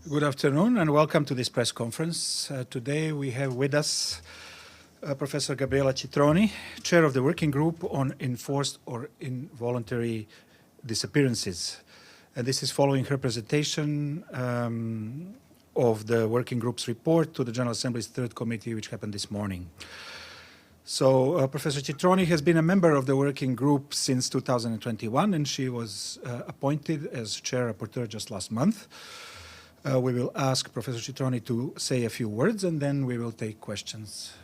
Good afternoon and welcome to this press conference. Today we have with us Professor Gabriella Citroni, Chair of the Working Group on Enforced or Involuntary Disappearances. And this is following her presentation of the Working Group's report to the General Assembly's Third Committee, which happened this morning. So Professor Citroni has been a member of the Working Group since 2021, and she was appointed as Chair-Rapporteur just last month. We will ask Professor Citroni to say a few words, and then we will take questions.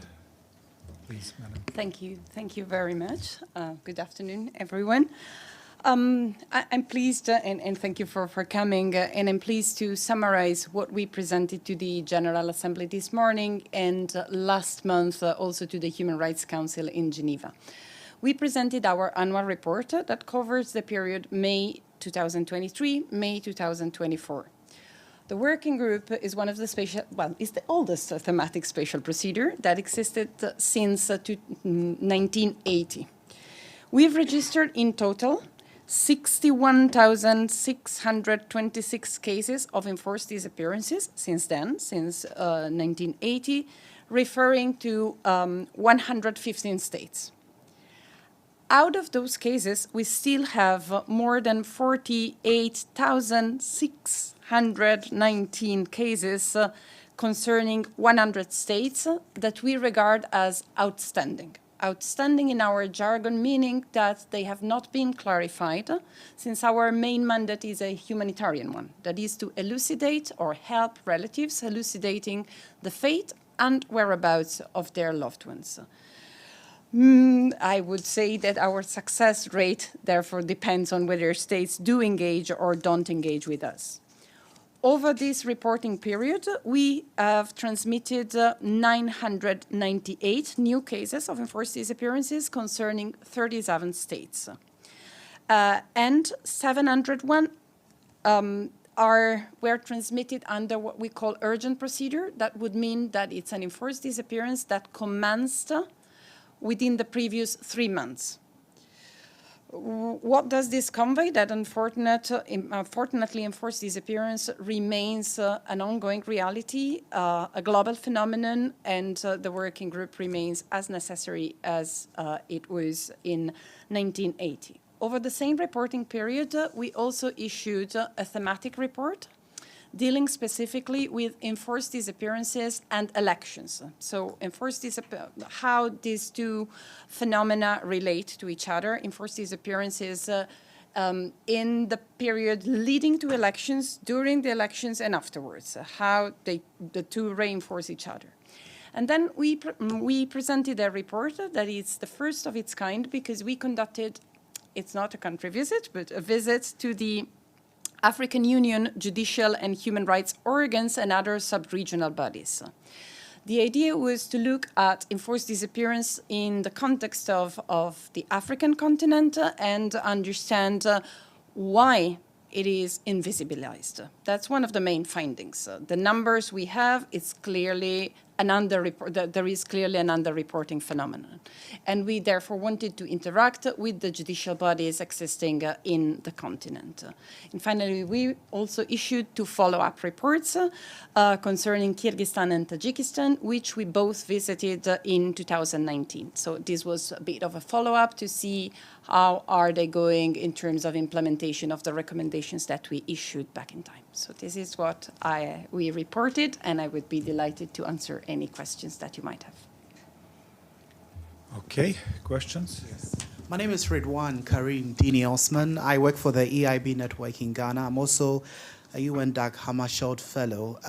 Please, Madam. Thank you. Thank you very much. Good afternoon, everyone. I'm pleased, and thank you for coming, and I'm pleased to summarize what we presented to the General Assembly this morning and last month also to the Human Rights Council in Geneva. We presented our annual report that covers the period May 2023, May 2024. The working group is one of the is the oldest thematic spatial procedure that existed since 1980. We've registered in total 61,626 cases of enforced disappearances since then, since 1980, referring to 115 states. Out of those cases, we still have more than 48,619 cases concerning 100 states that we regard as outstanding. Outstanding in our jargon, meaning that they have not been clarified, since our main mandate is a humanitarian one, that is to elucidate or help relatives elucidating the fate and whereabouts of their loved ones. I would say that our success rate, therefore, depends on whether states do engage or don't engage with us. Over this reporting period, we have transmitted 998 new cases of enforced disappearances concerning 37 states. And 701 were transmitted under what we call urgent procedure. That would mean that it's an enforced disappearance that commenced within the previous 3 months. What does this convey? That unfortunately enforced disappearance remains an ongoing reality, a global phenomenon, and the working group remains as necessary as it was in 1980. Over the same reporting period, we also issued a thematic report dealing specifically with enforced disappearances and elections. So how these two phenomena relate to each other. Enforced disappearances in the period leading to elections, during the elections, and afterwards, how the two reinforce each other. And then we presented a report that is the first of its kind because we conducted, it's not a country visit, but a visit to the African Union judicial and human rights organs and other sub-regional bodies. The idea was to look at enforced disappearance in the context of the African continent and understand why it is invisibilized. That's one of the main findings. The numbers we have, it's clearly there is clearly an under-reporting phenomenon. And we therefore wanted to interact with the judicial bodies existing in the continent. And finally, we also issued 2 follow-up reports concerning Kyrgyzstan and Tajikistan, which we both visited in 2019. So this was a bit of a follow-up to see how are they going in terms of implementation of the recommendations that we issued back in time. So this is what we reported, and I would be delighted to answer any questions that you might have. Okay, questions? Yes. My name is Ridwan Karim Dini Osman. I work for the EIB network in Ghana. I'm also a UN Dag Hammarskjöld Fellow.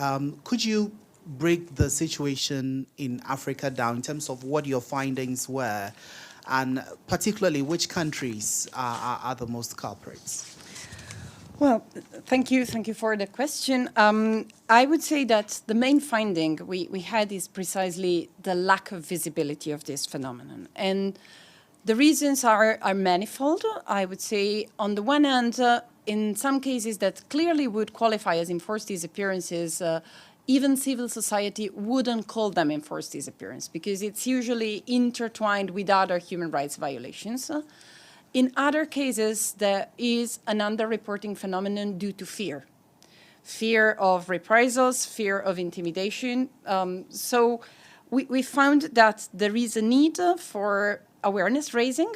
Could you break the situation in Africa down in terms of what your findings were, and particularly which countries are the most culprits? Well, thank you for the question. I would say that the main finding we had is precisely the lack of visibility of this phenomenon. And the reasons are manifold. I would say, on the one hand, in some cases that clearly would qualify as enforced disappearances, even civil society wouldn't call them enforced disappearance because it's usually intertwined with other human rights violations. In other cases, there is an under-reporting phenomenon due to fear. fear of reprisals, fear of intimidation. So we found that there is a need for awareness raising,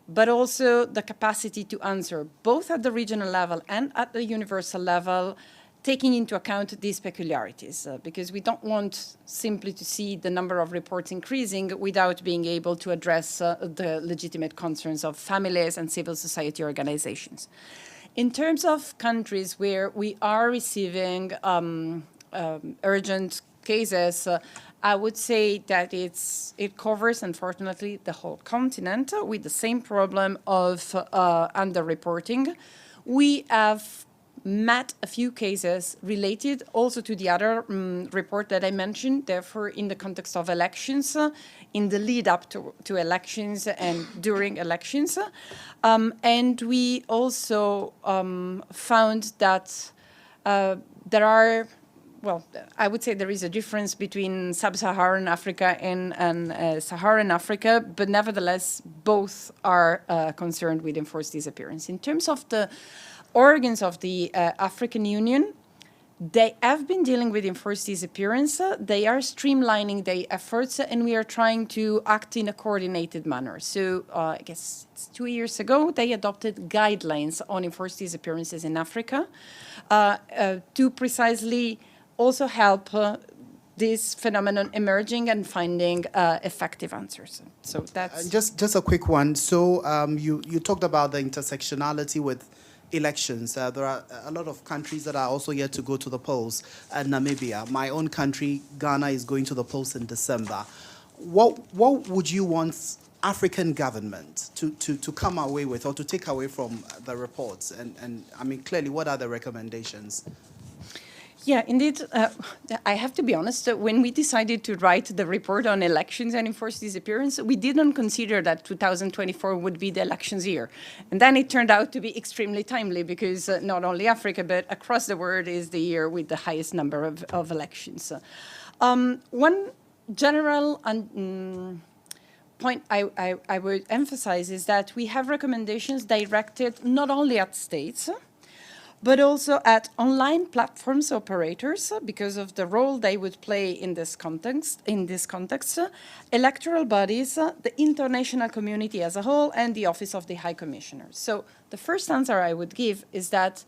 but also the capacity to answer both at the regional level and at the universal level, taking into account these peculiarities, because we don't want simply to see the number of reports increasing without being able to address the legitimate concerns of families and civil society organizations. In terms of countries where we are receiving urgent cases, I would say that it covers, unfortunately, the whole continent with the same problem of underreporting. We have met a few cases related also to the other report that I mentioned, therefore in the context of elections, in the lead up to elections and during elections. And we also found that there are, well, I would say there is a difference between sub-Saharan Africa and Saharan Africa, but nevertheless, both are concerned with enforced disappearance. In terms of the organs of the African Union, they have been dealing with enforced disappearance. They are streamlining their efforts, and we are trying to act in a coordinated manner. So I guess it's 2 years ago, they adopted guidelines on enforced disappearances in Africa to precisely also help this phenomenon emerging and finding effective answers. So that's... Just a quick one. So you talked about the intersectionality with elections. There are a lot of countries that are also yet to go to the polls. Namibia, my own country, Ghana, is going to the polls in December. What would you want African government to come away with or to take away from the reports? And I mean, clearly, what are the recommendations? Yeah, indeed. I have to be honest, when we decided to write the report on elections and enforced disappearance, we didn't consider that 2024 would be the elections year. And then it turned out to be extremely timely because not only Africa, but across the world is the year with the highest number of elections. One general point I would emphasize is that we have recommendations directed not only at states, but also at online platforms operators, because of the role they would play in this context, electoral bodies, the international community as a whole, and the Office of the High Commissioner. So the first answer I would give is that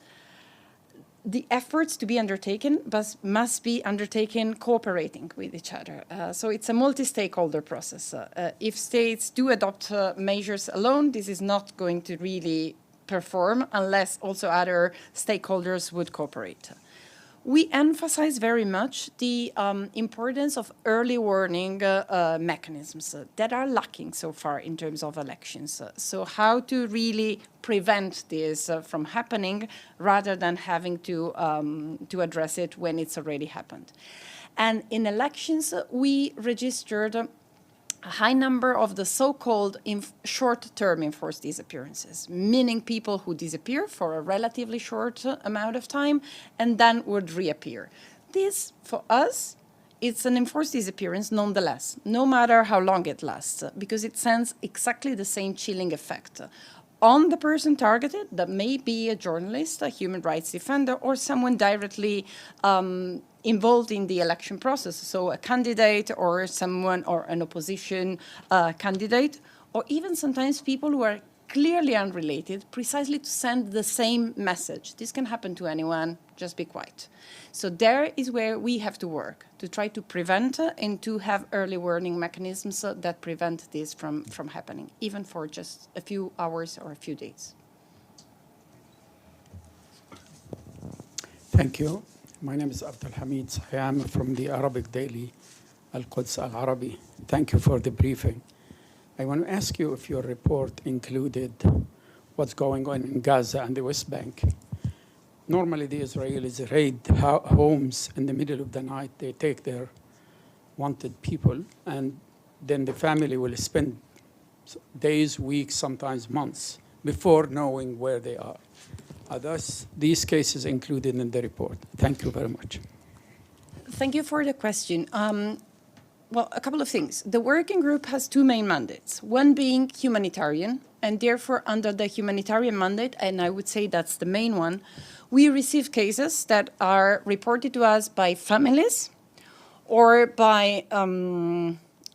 the efforts to be undertaken must be undertaken cooperating with each other. So it's a multi-stakeholder process. If states do adopt measures alone, this is not going to really perform unless also other stakeholders would cooperate. We emphasize very much the importance of early warning mechanisms that are lacking so far in terms of elections. So how to really prevent this from happening rather than having to address it when it's already happened. And in elections, we registered a high number of the so-called short-term enforced disappearances, meaning people who disappear for a relatively short amount of time and then would reappear. This, for us, it's an enforced disappearance nonetheless, no matter how long it lasts, because it sends exactly the same chilling effect on the person targeted, that may be a journalist, a human rights defender, or someone directly involved in the election process, so a candidate or someone or an opposition candidate, or even sometimes people who are clearly unrelated, precisely to send the same message. This can happen to anyone, just be quiet. So there is where we have to work, to try to prevent and to have early warning mechanisms that prevent this from happening, even for just a few hours or a few days. Thank you. My name is Abdul Hamid. I am from the Arabic daily, Al-Quds Al-Arabi. Thank you for the briefing. I want to ask you if your report included what's going on in Gaza and the West Bank. Normally, the Israelis raid homes in the middle of the night. They take their wanted people, and then the family will spend days, weeks, sometimes months before knowing where they are. Are these cases included in the report? Thank you very much. Thank you for the question. Well, a couple of things. The working group has two main mandates, one being humanitarian, and therefore under the humanitarian mandate, and I would say that's the main one, We receive cases that are reported to us by families or by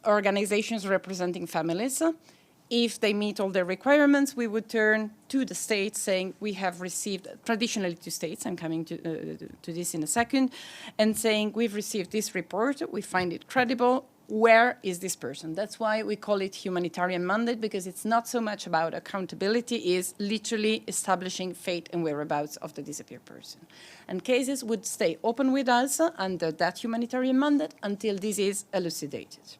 organizations representing families. If they meet all the requirements, we would turn to the states saying we have received, traditionally to states, I'm coming to this in a second, and saying we've received this report, we find it credible, where is this person? That's why we call it humanitarian mandate, because it's not so much about accountability, it's literally establishing fate and whereabouts of the disappeared person. And cases would stay open with us under that humanitarian mandate until this is elucidated.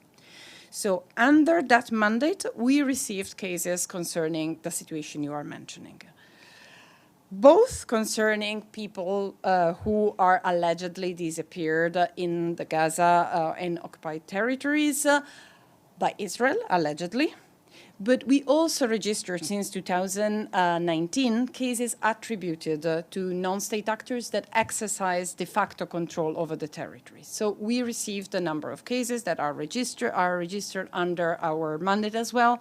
So under that mandate, we received cases concerning the situation you are mentioning, both concerning people who are allegedly disappeared in the Gaza and occupied territories by Israel, allegedly. But we also registered since 2019 cases attributed to non-state actors that exercise de facto control over the territory. So we received a number of cases that are registered under our mandate as well,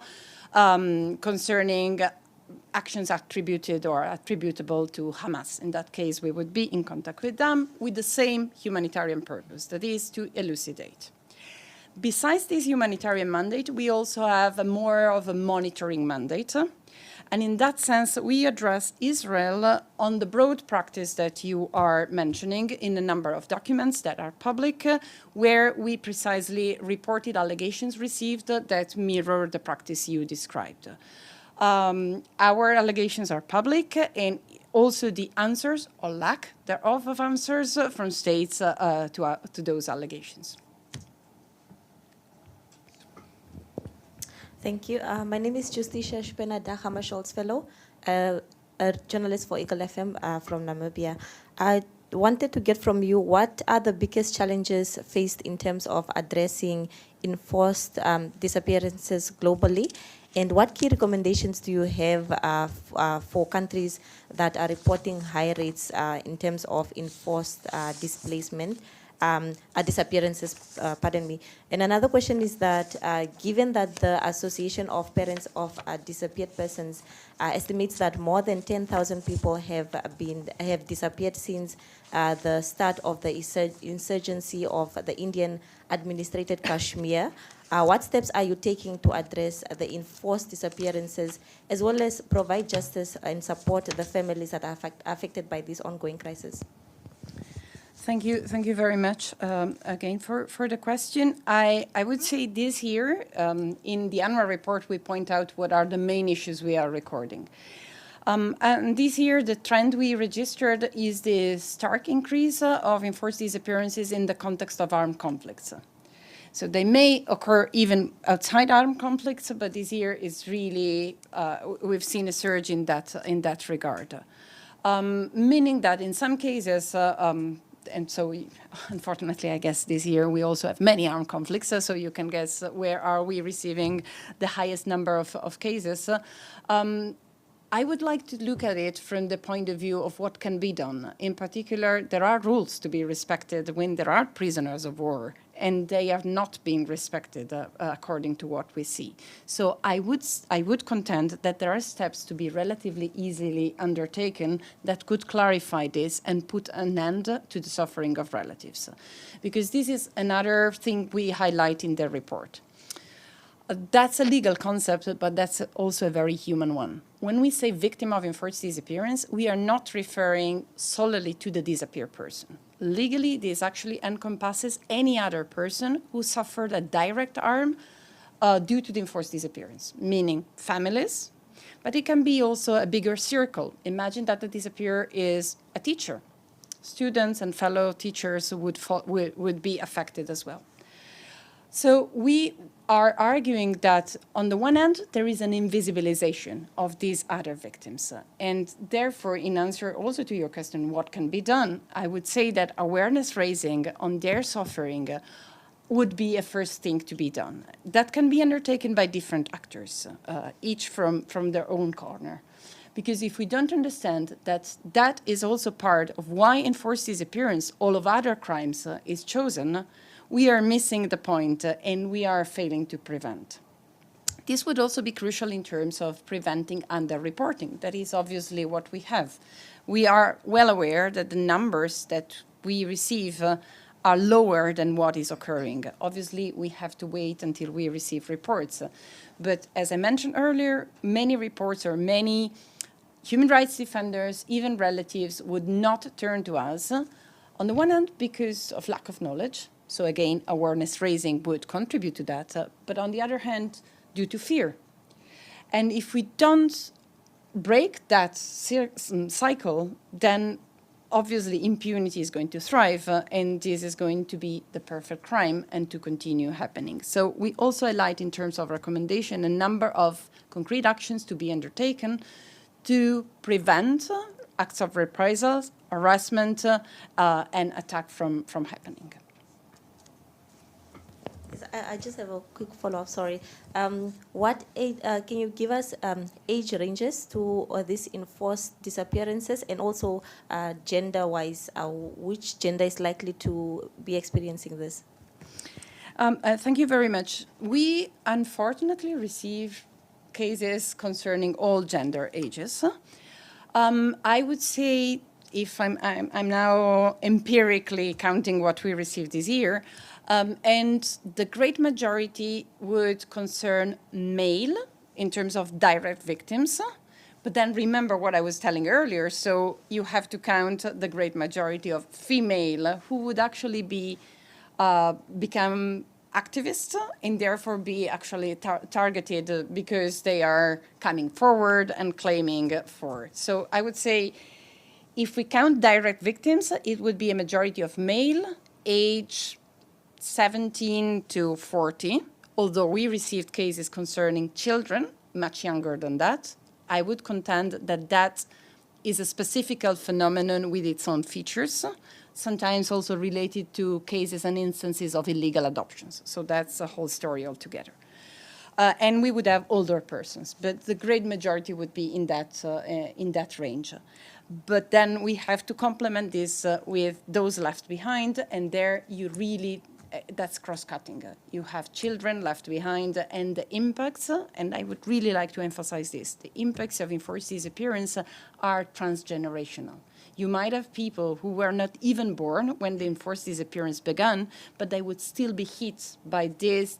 concerning actions attributed or attributable to Hamas. In that case, we would be in contact with them with the same humanitarian purpose, that is to elucidate. Besides this humanitarian mandate, we also have more of a monitoring mandate. And in that sense, we address Israel on the broad practice that you are mentioning in a number of documents that are public, where we precisely reported allegations received that mirror the practice you described. Our allegations are public, and also the answers or lack thereof of answers from states to those allegations. Thank you. My name is Justicia Shpenada Hammarskjöld's Fellow, a journalist for Eagle FM from Namibia. I wanted to get from you, what are the biggest challenges faced in terms of addressing enforced disappearances globally? And what key recommendations do you have for countries that are reporting high rates in terms of enforced displacement? Disappearances, pardon me. And another question is that given that the Association of Parents of Disappeared Persons estimates that more than 10,000 people have disappeared since the start of the insurgency of the Indian administrated Kashmir, what steps are you taking to address the enforced disappearances as well as provide justice and support the families that are affected by this ongoing crisis? Thank you very much again for the question. I would say this year, in the annual report, we point out what are the main issues we are recording. And this year, the trend we registered is the stark increase of enforced disappearances in the context of armed conflicts. So they may occur even outside armed conflicts, but this year is really, we've seen a surge in that regard. Meaning that in some cases, and so, unfortunately, I guess this year we also have many armed conflicts, so you can guess where are we receiving the highest number of cases. I would like to look at it from the point of view of what can be done. In particular, there are rules to be respected when there are prisoners of war, and they are not being respected according to what we see. So I would contend that there are steps to be relatively easily undertaken that could clarify this and put an end to the suffering of relatives. Because this is another thing we highlight in the report. That's a legal concept, but that's also a very human one. When we say victim of enforced disappearance, we are not referring solely to the disappeared person. Legally, this actually encompasses any other person who suffered a direct harm due to the enforced disappearance, meaning families, but it can be also a bigger circle. Imagine that the disappearer is a teacher. Students and fellow teachers would be affected as well. So we are arguing that, on the one hand, there is an invisibilization of these other victims. And therefore, in answer also to your question, what can be done, I would say that awareness raising on their suffering would be a first thing to be done. That can be undertaken by different actors, each from their own corner. Because if we don't understand that that is also part of why enforced disappearance, all of other crimes, is chosen, we are missing the point and we are failing to prevent. This would also be crucial in terms of preventing underreporting. That is obviously what we have. We are well aware that the numbers that we receive are lower than what is occurring. Obviously, we have to wait until we receive reports. But as I mentioned earlier, many reports or many human rights defenders, even relatives, would not turn to us. On the one hand, because of lack of knowledge. So again, awareness raising would contribute to that. But on the other hand, due to fear. And if we don't break that cycle, then obviously impunity is going to thrive, and this is going to be the perfect crime and to continue happening. So we also highlight in terms of recommendation a number of concrete actions to be undertaken to prevent acts of reprisals, harassment, and attack from happening. I just have a quick follow-up, sorry. What age, can you give us age ranges to these enforced disappearances, and also gender-wise, which gender is likely to be experiencing this? Thank you very much. We unfortunately receive cases concerning all gender ages. I would say, if I'm now empirically counting what we received this year, and the great majority would concern male in terms of direct victims. But then remember what I was telling earlier, so you have to count the great majority of female who would actually be become activists and therefore be actually targeted because they are coming forward and claiming for it. So I would say if we count direct victims, it would be a majority of male, age 17 to 40, although we received cases concerning children much younger than that. I would contend that that is a specific phenomenon with its own features, sometimes also related to cases and instances of illegal adoptions. So that's a whole story altogether. And we would have older persons, but the great majority would be in that range. But then we have to complement this with those left behind, and there you really, that's cross-cutting. You have children left behind, and the impacts, and I would really like to emphasize this, the impacts of enforced disappearance are transgenerational. You might have people who were not even born when the enforced disappearance began, but they would still be hit by this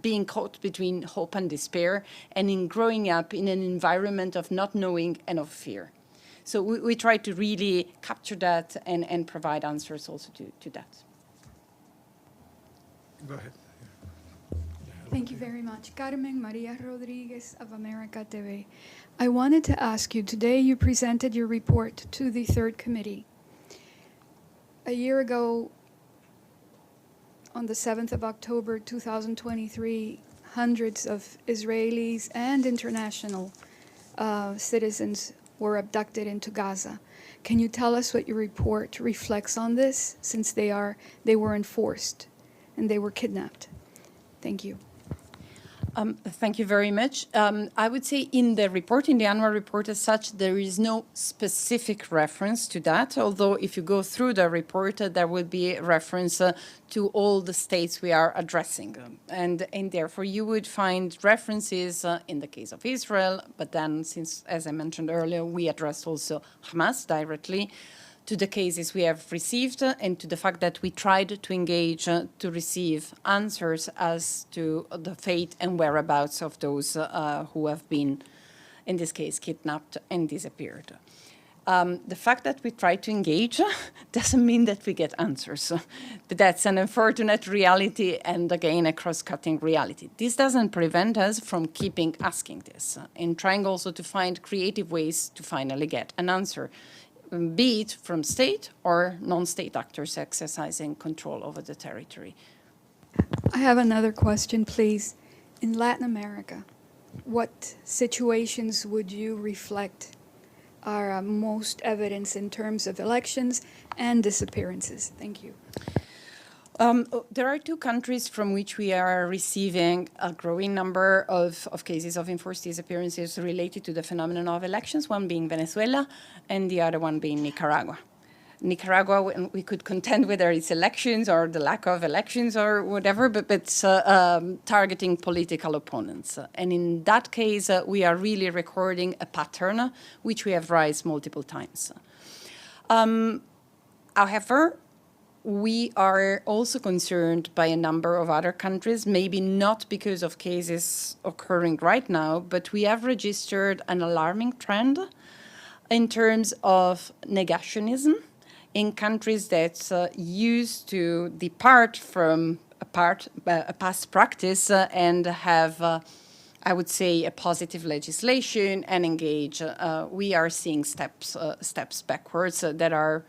being caught between hope and despair, and in growing up in an environment of not knowing and of fear. So we try to really capture that and provide answers also to that. Go ahead. Thank you very much. Carmen Maria Rodriguez of America TV. I wanted to ask you, today you presented your report to the third committee. A year ago, on the 7th of October 2023, hundreds of Israelis and international citizens were abducted into Gaza. Can you tell us what your report reflects on this, since they were enforced and they were kidnapped? Thank you. Thank you very much. I would say in the report, in the annual report as such, there is no specific reference to that, although if you go through the report, there will be a reference to all the states we are addressing. And therefore, you would find references in the case of Israel, but then, since, as I mentioned earlier, we addressed also Hamas directly, to the cases we have received and to the fact that we tried to engage to receive answers as to the fate and whereabouts of those who have been, in this case, kidnapped and disappeared. The fact that we try to engage doesn't mean that we get answers. But that's an unfortunate reality and, again, a cross-cutting reality. This doesn't prevent us from keeping asking this and trying also to find creative ways to finally get an answer, be it from state or non-state actors exercising control over the territory. I have another question, please. In Latin America, what situations would you reflect are most evidence in terms of elections and disappearances? Thank you. There are two countries from which we are receiving a growing number of cases of enforced disappearances related to the phenomenon of elections, one being Venezuela and the other one being Nicaragua. Nicaragua, we could contend whether it's elections or the lack of elections or whatever, but it's targeting political opponents. And in that case, we are really recording a pattern which we have raised multiple times. However, we are also concerned by a number of other countries, maybe not because of cases occurring right now, but we have registered an alarming trend in terms of negationism in countries that used to depart from a past practice and have, I would say, a positive legislation and engage. We are seeing steps backwards that are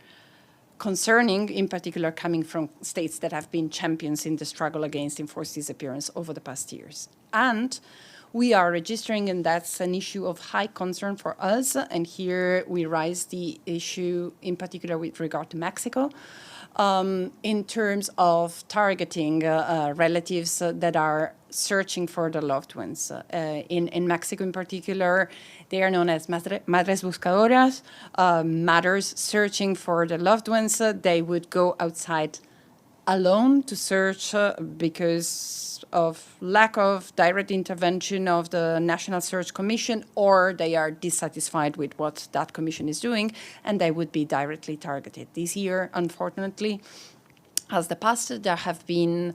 concerning, in particular coming from states that have been champions in the struggle against enforced disappearance over the past years. And we are registering, and that's an issue of high concern for us, and here we raise the issue in particular with regard to Mexico, in terms of targeting relatives that are searching for their loved ones. In Mexico in particular, they are known as madres buscadoras, mothers searching for their loved ones. They would go outside alone to search because of lack of direct intervention of the National Search Commission, or they are dissatisfied with what that commission is doing, and they would be directly targeted. This year, unfortunately, as the past, there have been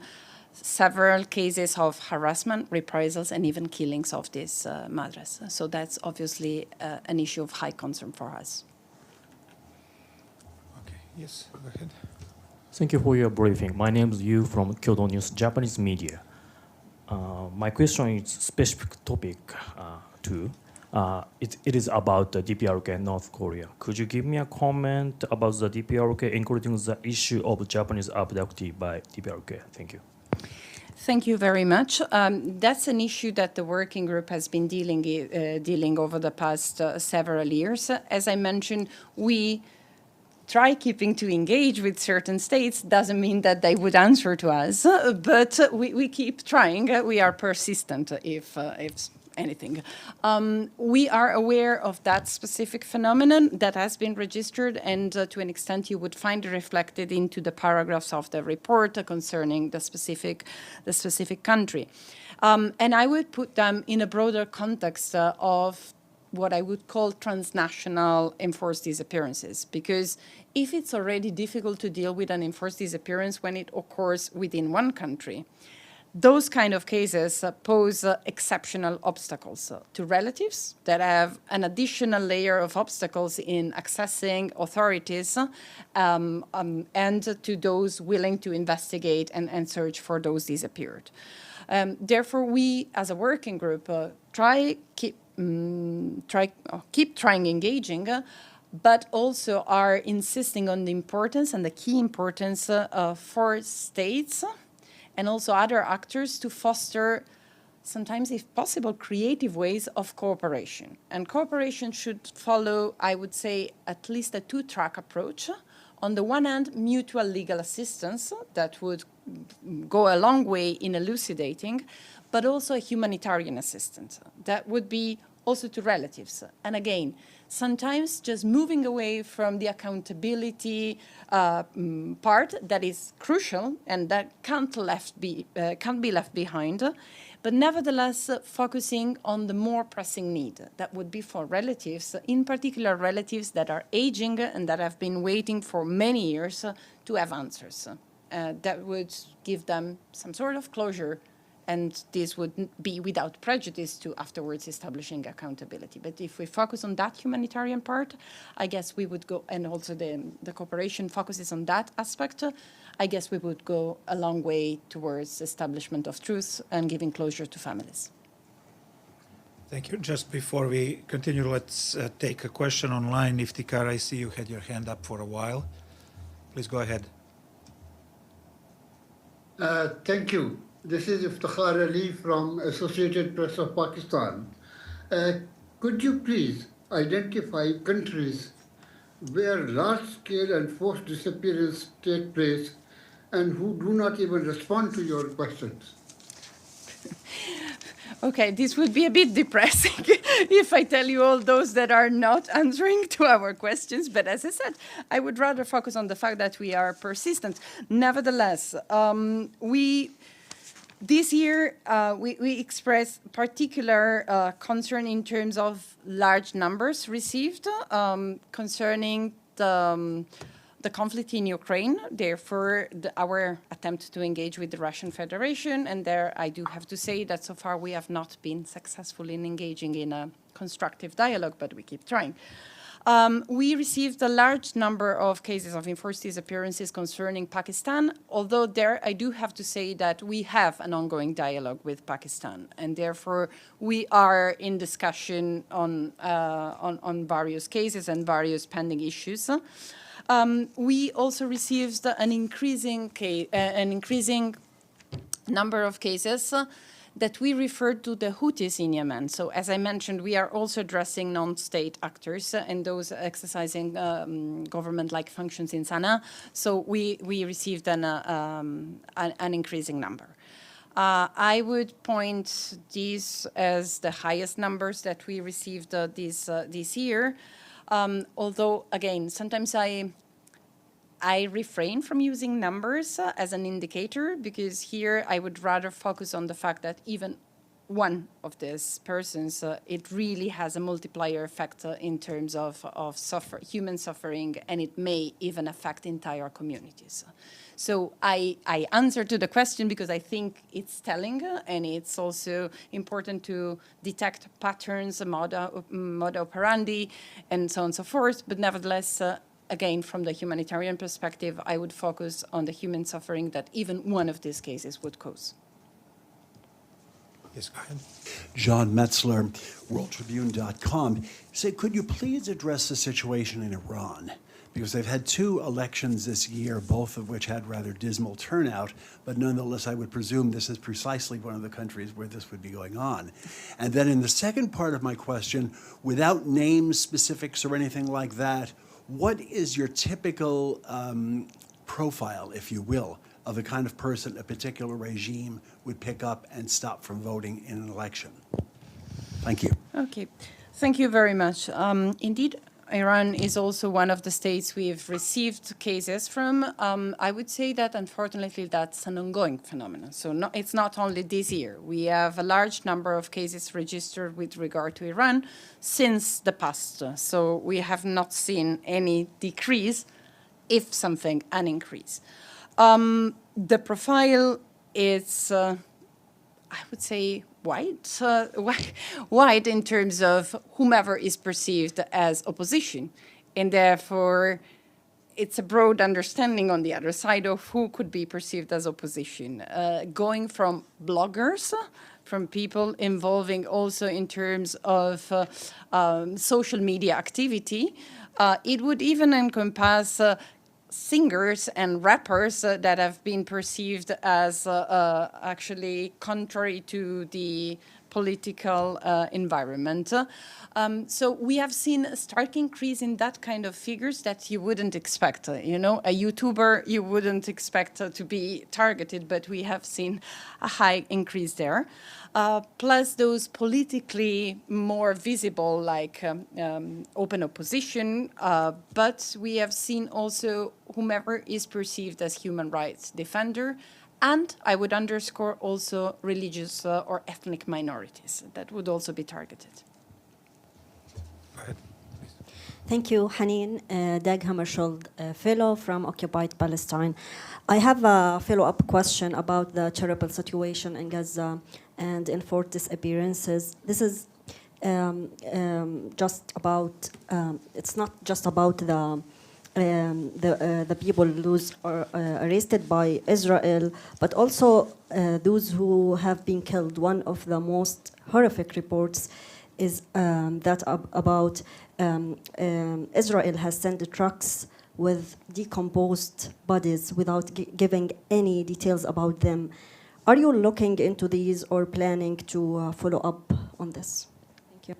several cases of harassment, reprisals, and even killings of these madres. So that's obviously an issue of high concern for us. Okay, yes, go ahead. Thank you for your briefing. My name is Yu from Kyodo News, Japanese media. My question is specific topic too. It is about the DPRK in North Korea. Could you give me a comment about the DPRK, including the issue of Japanese abductee by DPRK? Thank you. Thank you very much. That's an issue that the working group has been dealing over the past several years. As I mentioned, we try keeping to engage with certain states. Doesn't mean that they would answer to us, but we keep trying. We are persistent, if anything. We are aware of that specific phenomenon that has been registered, and to an extent you would find it reflected into the paragraphs of the report concerning the specific country. And I would put them in a broader context of what I would call transnational enforced disappearances, because if it's already difficult to deal with an enforced disappearance when it occurs within one country, those kind of cases pose exceptional obstacles to relatives that have an additional layer of obstacles in accessing authorities and to those willing to investigate and search for those disappeared. Therefore, we as a working group keep trying engaging, but also are insisting on the importance and the key importance for states and also other actors to foster, sometimes if possible, creative ways of cooperation. And cooperation should follow, I would say, at least a two-track approach. On the one hand, mutual legal assistance that would go a long way in elucidating, but also a humanitarian assistance that would be also to relatives. And again, sometimes just moving away from the accountability part that is crucial and that can't be left behind, but nevertheless focusing on the more pressing need that would be for relatives, in particular relatives that are aging and that have been waiting for many years to have answers. That would give them some sort of closure, and this would be without prejudice to afterwards establishing accountability. But if we focus on that humanitarian part, I guess we would go, and also the cooperation focuses on that aspect, I guess we would go a long way towards establishment of truth and giving closure to families. Thank you. Just before we continue, let's take a question online. Iftikhar, I see you had your hand up for a while. Please go ahead. Thank you. This is Iftikhar Ali from Associated Press of Pakistan. Could you please identify countries where large-scale and forced disappearances take place and who do not even respond to your questions? Okay, this would be a bit depressing if I tell you all those that are not answering to our questions. But as I said, I would rather focus on the fact that we are persistent. Nevertheless, this year we express particular concern in terms of large numbers received concerning the conflict in Ukraine, therefore our attempt to engage with the Russian Federation, and there I do have to say that so far we have not been successful in engaging in a constructive dialogue, but we keep trying. We received a large number of cases of enforced disappearances concerning Pakistan, although there I do have to say that we have an ongoing dialogue with Pakistan, and therefore we are in discussion on various cases and various pending issues. We also received an increasing number of cases that we referred to the Houthis in Yemen. So as I mentioned, we are also addressing non-state actors and those exercising government-like functions in Sana'a. So we received an increasing number. I would point these as the highest numbers that we received this year. Although, again, sometimes I refrain from using numbers as an indicator, because here I would rather focus on the fact that even one of these persons, it really has a multiplier effect in terms of human suffering, and it may even affect entire communities. So I answer to the question because I think it's telling, and it's also important to detect patterns, moda operandi, and so on and so forth. But nevertheless, again, from the humanitarian perspective, I would focus on the human suffering that even one of these cases would cause. Yes, go ahead. John Metzler, WorldTribune.com. Say, could you please address the situation in Iran? Because they've had 2 elections this year, both of which had rather dismal turnout, but nonetheless, I would presume this is precisely one of the countries where this would be going on. And then in the second part of my question, without names, specifics, or anything like that, what is your typical profile, if you will, of the kind of person a particular regime would pick up and stop from voting in an election? Thank you. Okay, thank you very much. Indeed, Iran is also one of the states we've received cases from. I would say that, unfortunately, that's an ongoing phenomenon. So it's not only this year. We have a large number of cases registered with regard to Iran since the past. So we have not seen any decrease, if something, an increase. The profile is, I would say, wide in terms of whomever is perceived as opposition. And therefore, it's a broad understanding on the other side of who could be perceived as opposition. Going from bloggers, from people involving also in terms of social media activity, it would even encompass singers and rappers that have been perceived as actually contrary to the political environment. So we have seen a stark increase in that kind of figures that you wouldn't expect. You know, a YouTuber you wouldn't expect to be targeted, but we have seen a high increase there. Plus those politically more visible, like open opposition, but we have seen also whomever is perceived as human rights defender, and I would underscore also religious or ethnic minorities that would also be targeted. Go ahead. Thank you, Haneen. Dag Hammarskjöld, fellow from Occupied Palestine. I have a follow-up question about the terrible situation in Gaza and enforced disappearances. This is just about, it's not just about the people those are arrested by Israel, but also those who have been killed. One of the most horrific reports is that about Israel has sent trucks with decomposed bodies without giving any details about them. Are you looking into these or planning to follow up on this? Thank you.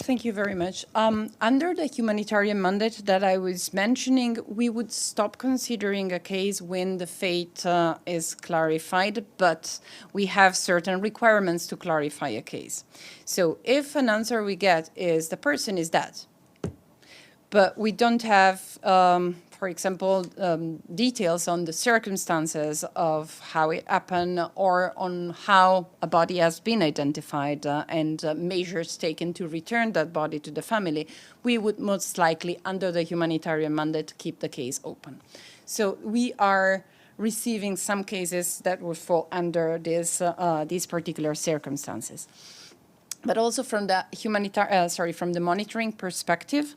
Thank you very much. Under the humanitarian mandate that I was mentioning, we would stop considering a case when the fate is clarified, but we have certain requirements to clarify a case. So if an answer we get is the person is dead, but we don't have, for example, details on the circumstances of how it happened or on how a body has been identified and measures taken to return that body to the family, we would most likely, under the humanitarian mandate, keep the case open. So we are receiving some cases that would fall under these particular circumstances. But also from the from the monitoring perspective,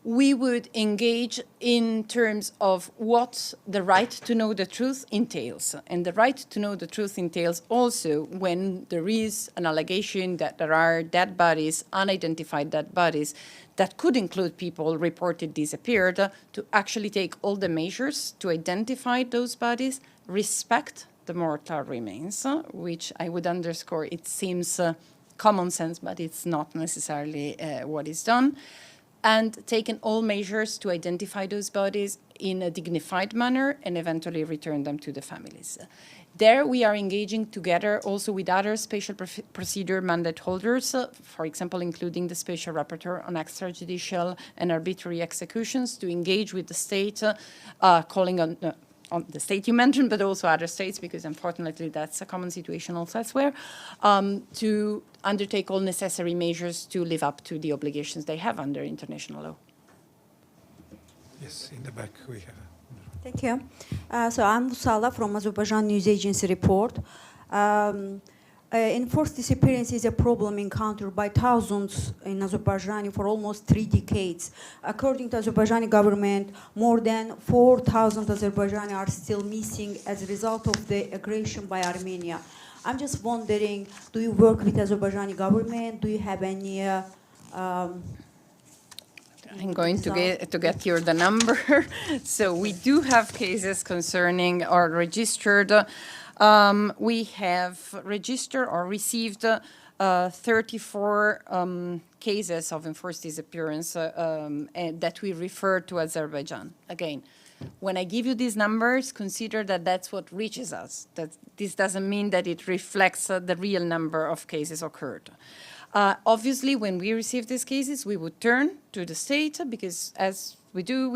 we would engage in terms of what the right to know the truth entails. And the right to know the truth entails also when there is an allegation that there are dead bodies, unidentified dead bodies, that could include people reported disappeared, to actually take all the measures to identify those bodies, respect the mortal remains, which I would underscore, it seems common sense, but it's not necessarily what is done, and taken all measures to identify those bodies in a dignified manner and eventually return them to the families. There we are engaging together also with other special procedure mandate holders, for example, including the Special Rapporteur on extrajudicial and arbitrary executions, to engage with the state, calling on the state you mentioned, but also other states, because unfortunately that's a common situation also elsewhere, to undertake all necessary measures to live up to the obligations they have under international law. Yes, in the back we have. Thank you. So I'm Musala from Azerbaijan News Agency report. Enforced disappearance is a problem encountered by thousands in Azerbaijan for almost 3 decades. According to Azerbaijani government, more than 4,000 Azerbaijani are still missing as a result of the aggression by Armenia. I'm just wondering, do you work with Azerbaijani government? Do you have any I'm going to get here the number. So we do have cases concerning or registered. We have registered or received 34 cases of enforced disappearance that we refer to Azerbaijan. Again, when I give you these numbers, consider that that's what reaches us. That this doesn't mean that it reflects the real number of cases occurred. Obviously, when we receive these cases, we would turn to the state because as we do,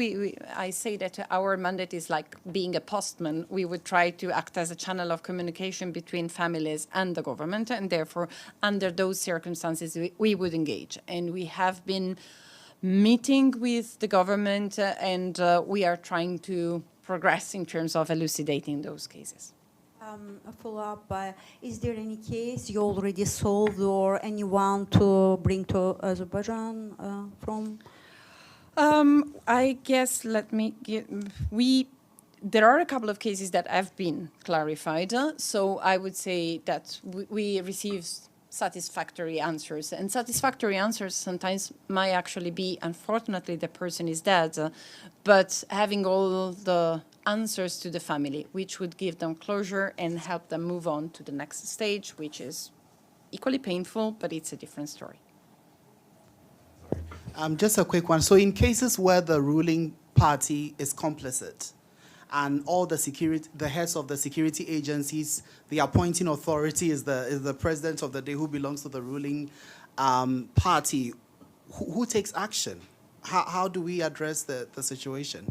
I say that our mandate is like being a postman. We would try to act as a channel of communication between families and the government, and therefore, under those circumstances, we would engage. And we have been meeting with the government, and we are trying to progress in terms of elucidating those cases. A follow-up, is there any case you already solved or anyone to bring to Azerbaijan from? I guess, let me get, there are a couple of cases that have been clarified. So I would say that we receive satisfactory answers. And satisfactory answers sometimes might actually be, unfortunately, the person is dead, but having all the answers to the family, which would give them closure and help them move on to the next stage, which is equally painful, but it's a different story. Just a quick one. So in cases where the ruling party is complicit and all the heads of the security agencies, the appointing authority is the president of the day who belongs to the ruling party, who takes action? How do we address the situation?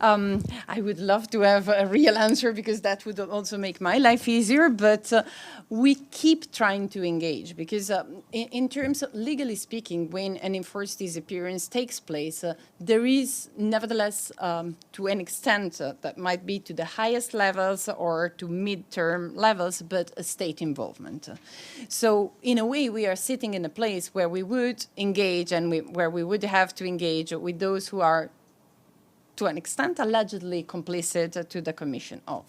I would love to have a real answer because that would also make my life easier, but we keep trying to engage because in terms of legally speaking, when an enforced disappearance takes place, there is nevertheless, to an extent that might be to the highest levels or to mid-term levels, but a state involvement. So in a way, we are sitting in a place where we would engage and where we would have to engage with those who are, to an extent, allegedly complicit to the commission of.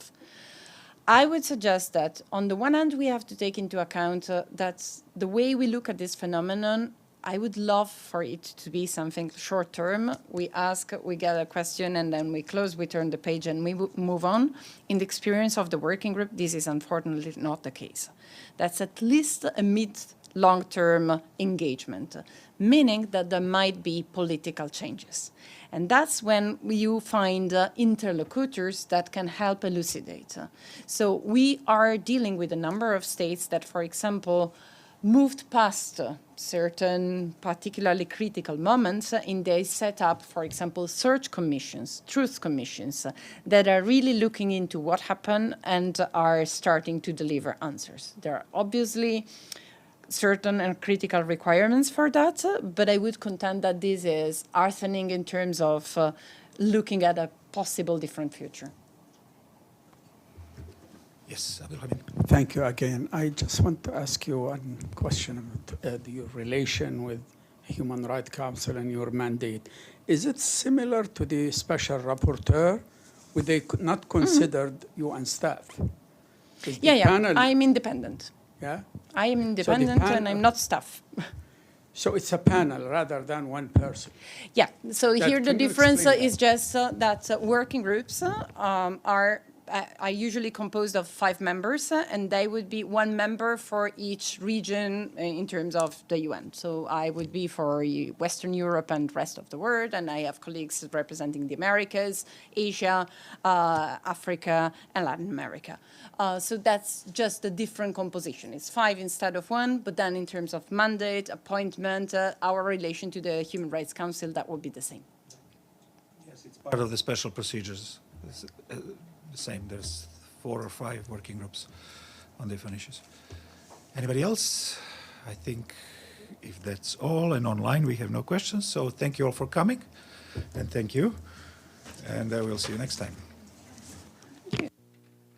I would suggest that, on the one hand, we have to take into account that the way we look at this phenomenon, I would love for it to be something short-term. We ask, we get a question, and then we close, we turn the page, and we move on. In the experience of the working group, this is unfortunately not the case. That's at least a mid long-term engagement, meaning that there might be political changes. And that's when you find interlocutors that can help elucidate. So we are dealing with a number of states that, for example, moved past certain particularly critical moments in they set up, for example, search commissions, truth commissions, that are really looking into what happened and are starting to deliver answers. There are obviously certain and critical requirements for that, but I would contend that this is heartening in terms of looking at a possible different future. Yes, Abdulhamid. Thank you again. I just want to ask you one question about your relation with Human Rights Council and your mandate. Is it similar to the special rapporteur? Would they not considered UN staff? Yeah, I'm independent. Yeah? I am independent and I'm not staff. So it's a panel rather than one person? Yeah, so That- here the can you difference explain is just that working groups are usually composed of 5 members, and they would be 1 member for each region in terms of the UN. So I would be for Western Europe and rest of the world, and I have colleagues representing the Americas, Asia, Africa, and Latin America. So that's just a different composition. It's 5 instead of 1, but then in terms of mandate, appointment, our relation to the Human Rights Council, that would be the same. Yes, it's part of the special procedures. It's, the same. There's 4 or 5 working groups on different issues. Anybody else? I think if that's all, and online we have no questions. So thank you all for coming, and thank you. And we'll see you next time.